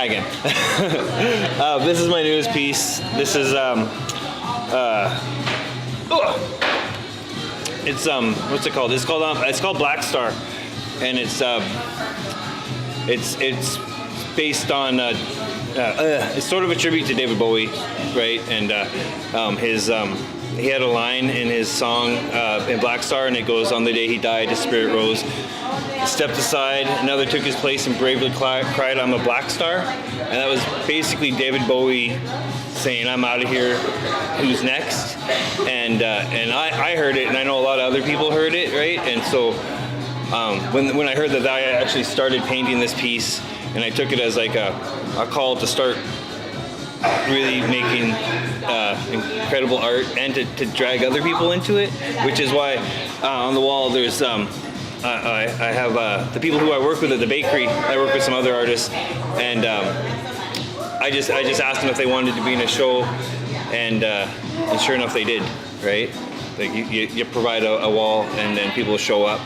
again. This is my newest piece. This is it's what's it called? It's called Black Star, and it's based on it's sort of a tribute to David Bowie, right? And he had a line in his song in Black Star, and it goes, "On the day he died, his spirit rose, stepped aside, another took his place and bravely cried, I'm a black star." And that was basically David Bowie saying, "I'm out of here, who's next?" And I heard it, and I know a lot of other people heard it, right? And so when I heard that, I actually started painting this piece, and I took it as like a call to start really making incredible art and to drag other people into it, which is why on the wall there's I have the people who I work with at the bakery. I work with some other artists, and I just asked them if they wanted to be in a show, and sure enough they did, right? Like you provide a wall and then people show up.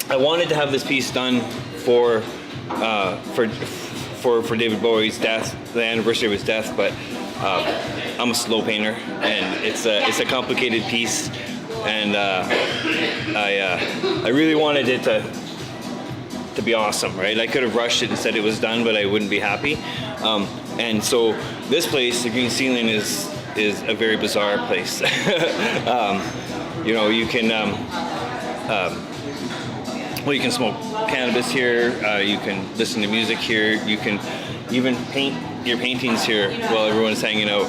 I wanted to have this piece done for David Bowie's death, the anniversary of his death, but I'm a slow painter, and it's a complicated piece, and I really wanted it to be awesome, right? I could have rushed it and said it was done, but I wouldn't be happy. And so this place, the Green Ceiling, is a very bizarre place. You can you can smoke cannabis here, you can listen to music here, you can even paint your paintings here while everyone's hanging out.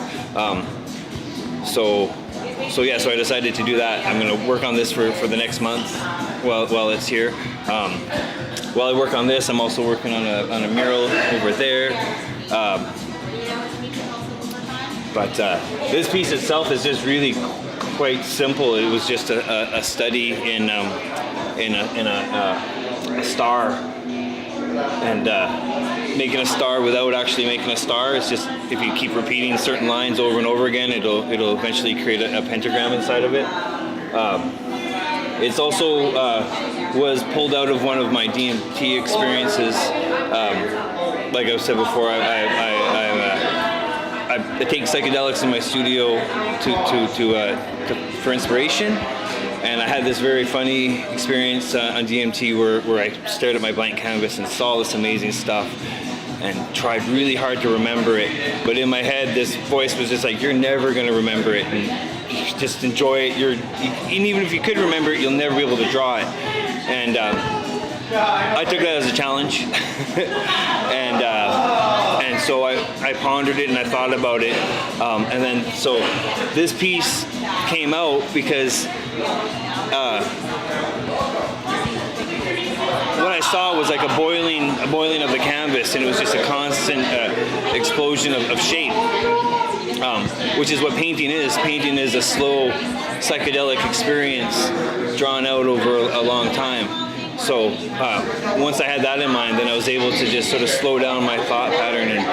So I decided to do that. I'm going to work on this for the next month while it's here. While I work on this, I'm also working on a mural over there. But this piece itself is just really quite simple. It was just a study in a star, and making a star without actually making a star. It's just, if you keep repeating certain lines over and over again, it'll eventually create a pentagram inside of it. It's also was pulled out of one of my DMT experiences. Like I've said before, I take psychedelics in my studio for inspiration. And I had this very funny experience on DMT where I stared at my blank canvas and saw this amazing stuff and tried really hard to remember it. But in my head, this voice was just like, "You're never going to remember it, and just enjoy it. And even if you could remember it, you'll never be able to draw it." And I took that as a challenge. And so I pondered it and I thought about it. And then so this piece came out because what I saw was like a boiling of the canvas, and it was just a constant explosion of shape, which is what painting is. Painting is a slow psychedelic experience drawn out over a long time. So once I had that in mind, then I was able to just sort of slow down my thought pattern and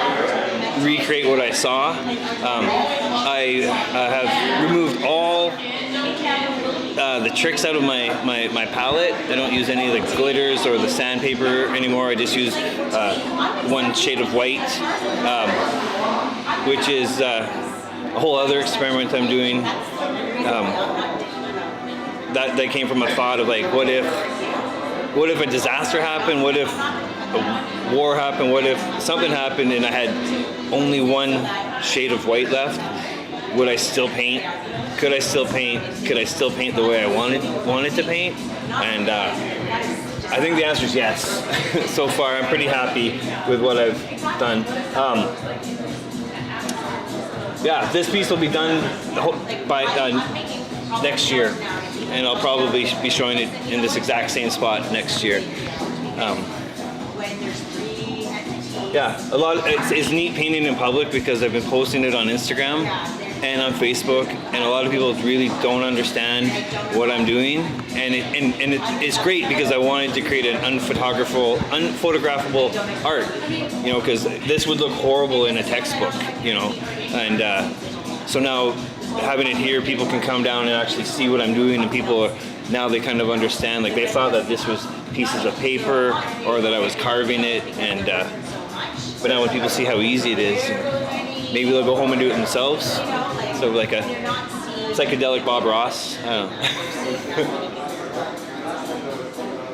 recreate what I saw. I have removed all the tricks out of my palette. I don't use any of the glitters or the sandpaper anymore. I just use one shade of white, which is a whole other experiment I'm doing. That came from a thought of like, what if a disaster happened? What if a war happened? What if something happened and I had only one shade of white left? Would I still paint? Could I still paint? Could I still paint the way I wanted to paint? And I think the answer is yes. So far, I'm pretty happy with what I've done. This piece will be done by next year, and I'll probably be showing it in this exact same spot next year. It's neat painting in public because I've been posting it on Instagram and on Facebook, and a lot of people really don't understand what I'm doing, and it's great because I wanted to create an unphotographable art, because this would look horrible in a textbook, and so now having it here, people can come down and actually see what I'm doing, and people now they kind of understand. Like, they thought that this was pieces of paper or that I was carving it, and But now when people see how easy it is, maybe they'll go home and do it themselves. So like a psychedelic Bob Ross. I don't know.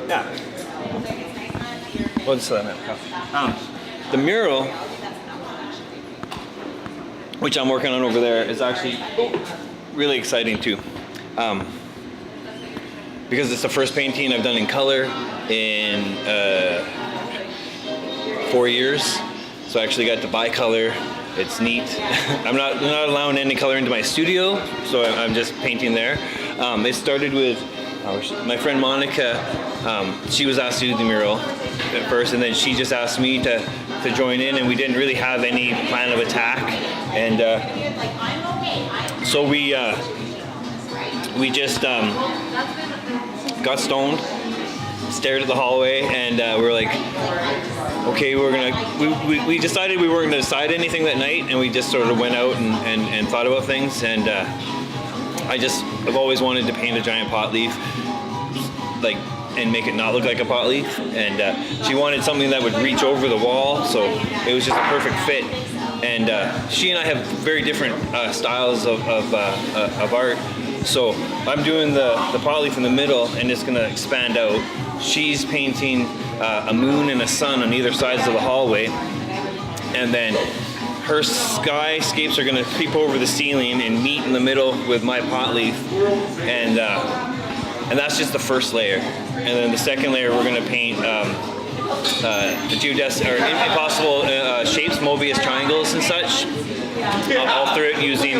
Yeah. Well, just let me have the mural, which I'm working on over there, is actually really exciting too. Because it's the first painting I've done in color in 4 years. So I actually got to buy color. It's neat. I'm not allowing any color into my studio, so I'm just painting there. It started with my friend Monica. She was asked to do the mural at first, and then she just asked me to join in, and we didn't really have any plan of attack. And so we just got stoned, stared at the hallway, and we were like, okay, we decided we weren't going to decide anything that night, and we just sort of went out and thought about things. And I've always wanted to paint a giant pot leaf, like, and make it not look like a pot leaf. And she wanted something that would reach over the wall, so it was just a perfect fit. And she and I have very different styles of art. So I'm doing the pot leaf in the middle, and it's going to expand out. She's painting a moon and a sun on either sides of the hallway, and then her skyscapes are going to creep over the ceiling and meet in the middle with my pot leaf, and that's just the first layer. And then the second layer, we're going to paint the geodesic or impossible shapes, Mobius triangles and such, all through it using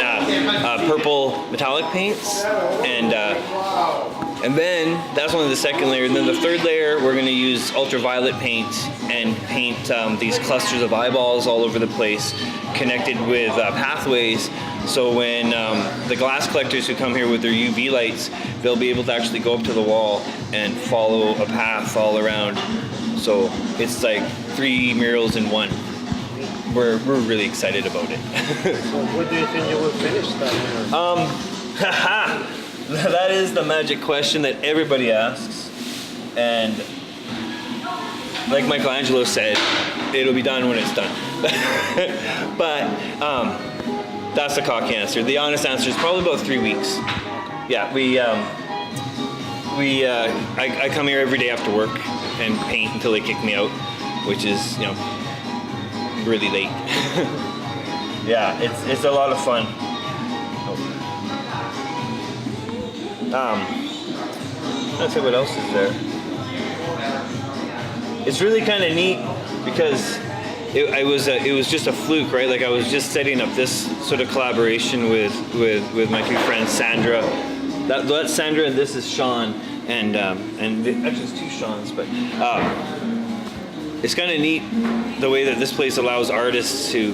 purple metallic paints, and then that's only the second layer. And then the third layer, we're going to use ultraviolet paint and paint these clusters of eyeballs all over the place, connected with pathways. So when the glass collectors who come here with their UV lights, they'll be able to actually go up to the wall and follow a path all around. So it's like 3 murals in one. We're really excited about it. So when do you think you will finish that mural? That is the magic question that everybody asks. And like Michelangelo said, it'll be done when it's done. But that's the cocky answer. The honest answer is probably about 3 weeks. Yeah, I come here every day after work and paint until they kick me out, which is, really late. Yeah, it's a lot of fun. Let's see what else is there. It's really kind of neat because it was just a fluke, right? Like I was just setting up this sort of collaboration with my two friends, Sandra. That's Sandra, and this is Sean, and actually it's 2 Seans, but it's kind of neat the way that this place allows artists to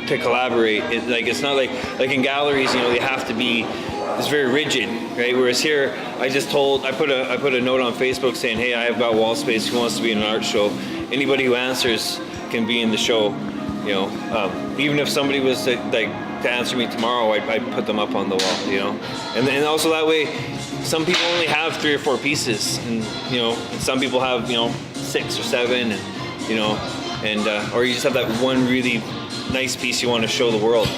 collaborate. It's not like in galleries, they have to be. It's very rigid, right? Whereas here, I put a note on Facebook saying, hey, I have got wall space. Who wants to be in an art show? Anybody who answers can be in the show. Even if somebody was to answer me tomorrow, I'd put them up on the wall. And also that way, some people only have 3 or 4 pieces, and and some people have 6 or 7, and or you just have that one really nice piece you want to show the world.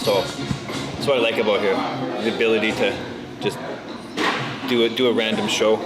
So that's what I like about here, the ability to just do a random show.